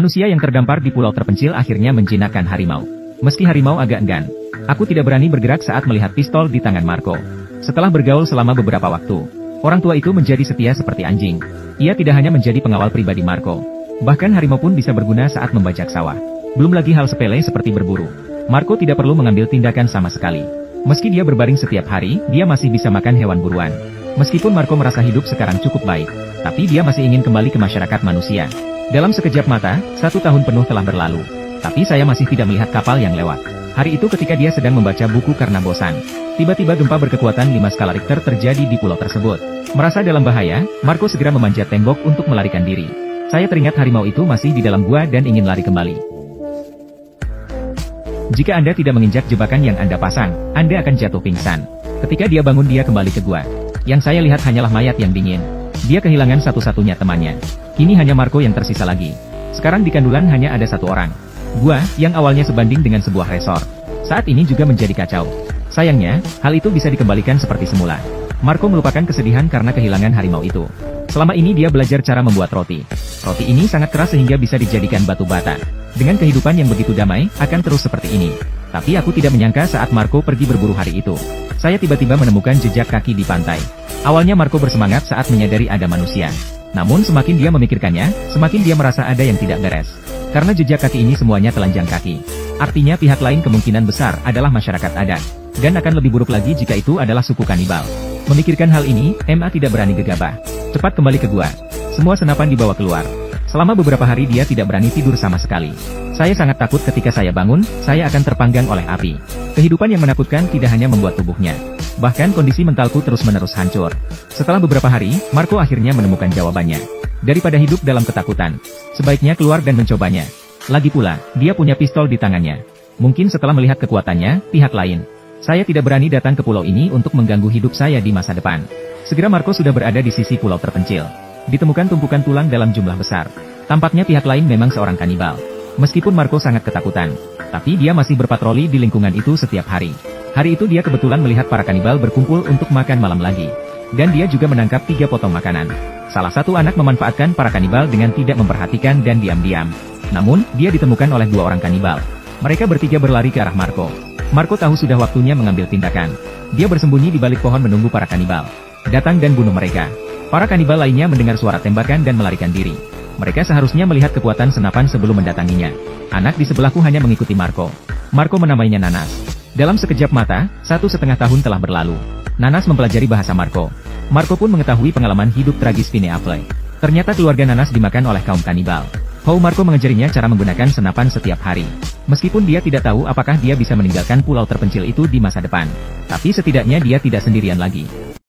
Manusia yang terdampar di pulau terpencil akhirnya menjinakkan harimau. Meski harimau agak enggan, aku tidak berani bergerak saat melihat pistol di tangan Marco. Setelah bergaul selama beberapa waktu, orang tua itu menjadi setia seperti anjing. Ia tidak hanya menjadi pengawal pribadi Marco, bahkan harimau pun bisa berguna saat membajak sawah. Belum lagi hal sepele seperti berburu. Marco tidak perlu mengambil tindakan sama sekali. Meski dia berbaring setiap hari, dia masih bisa makan hewan buruan. Meskipun Marco merasa hidup sekarang cukup baik, tapi dia masih ingin kembali ke masyarakat manusia. Dalam sekejap mata, 1 tahun penuh telah berlalu. Tapi saya masih tidak melihat kapal yang lewat. Hari itu ketika dia sedang membaca buku karena bosan, tiba-tiba gempa berkekuatan 5 skala Richter terjadi di pulau tersebut. Merasa dalam bahaya, Marco segera memanjat tembok untuk melarikan diri. Saya teringat harimau itu masih di dalam gua dan ingin lari kembali. Jika Anda tidak menginjak jebakan yang Anda pasang, Anda akan jatuh pingsan. Ketika dia bangun dia kembali ke gua. Yang saya lihat hanyalah mayat yang dingin. Dia kehilangan satu-satunya temannya. Kini hanya Marco yang tersisa lagi. Sekarang di Kandulan hanya ada 1 orang. Gua, yang awalnya sebanding dengan sebuah resort, saat ini juga menjadi kacau. Sayangnya, hal itu bisa dikembalikan seperti semula. Marco melupakan kesedihan karena kehilangan harimau itu. Selama ini dia belajar cara membuat roti. Roti ini sangat keras sehingga bisa dijadikan batu bata. Dengan kehidupan yang begitu damai, akan terus seperti ini. Tapi aku tidak menyangka saat Marco pergi berburu hari itu. Saya tiba-tiba menemukan jejak kaki di pantai. Awalnya Marco bersemangat saat menyadari ada manusia. Namun semakin dia memikirkannya, semakin dia merasa ada yang tidak beres. Karena jejak kaki ini semuanya telanjang kaki. Artinya pihak lain kemungkinan besar adalah masyarakat adat. Dan akan lebih buruk lagi jika itu adalah suku kanibal. Memikirkan hal ini, MA tidak berani gegabah. Cepat kembali ke gua. Semua senapan dibawa keluar. Selama beberapa hari dia tidak berani tidur sama sekali. Saya sangat takut ketika saya bangun, saya akan terpanggang oleh api. Kehidupan yang menakutkan tidak hanya membuat tubuhnya. Bahkan kondisi mentalku terus-menerus hancur. Setelah beberapa hari, Marco akhirnya menemukan jawabannya. Daripada hidup dalam ketakutan, sebaiknya keluar dan mencobanya. Lagi pula, dia punya pistol di tangannya. Mungkin setelah melihat kekuatannya, pihak lain. Saya tidak berani datang ke pulau ini untuk mengganggu hidup saya di masa depan. Segera Marco sudah berada di sisi pulau terpencil. Ditemukan tumpukan tulang dalam jumlah besar. Tampaknya pihak lain memang seorang kanibal. Meskipun Marco sangat ketakutan, tapi dia masih berpatroli di lingkungan itu setiap hari. Hari itu dia kebetulan melihat para kanibal berkumpul untuk makan malam lagi. Dan dia juga menangkap 3 potong makanan. Salah satu anak memanfaatkan para kanibal dengan tidak memperhatikan dan diam-diam. Namun, dia ditemukan oleh 2 orang kanibal. Mereka bertiga berlari ke arah Marco. Marco tahu sudah waktunya mengambil tindakan. Dia bersembunyi di balik pohon menunggu para kanibal datang dan bunuh mereka. Para kanibal lainnya mendengar suara tembakan dan melarikan diri. Mereka seharusnya melihat kekuatan senapan sebelum mendatanginya. Anak di sebelahku hanya mengikuti Marco. Marco menamainya Nanas. Dalam sekejap mata, 1,5 tahun telah berlalu. Nanas mempelajari bahasa Marco. Marco pun mengetahui pengalaman hidup tragis Fine Afle. Ternyata keluarga Nanas dimakan oleh kaum kanibal. Marco mengajarinya cara menggunakan senapan setiap hari. Meskipun dia tidak tahu apakah dia bisa meninggalkan pulau terpencil itu di masa depan. Tapi setidaknya dia tidak sendirian lagi.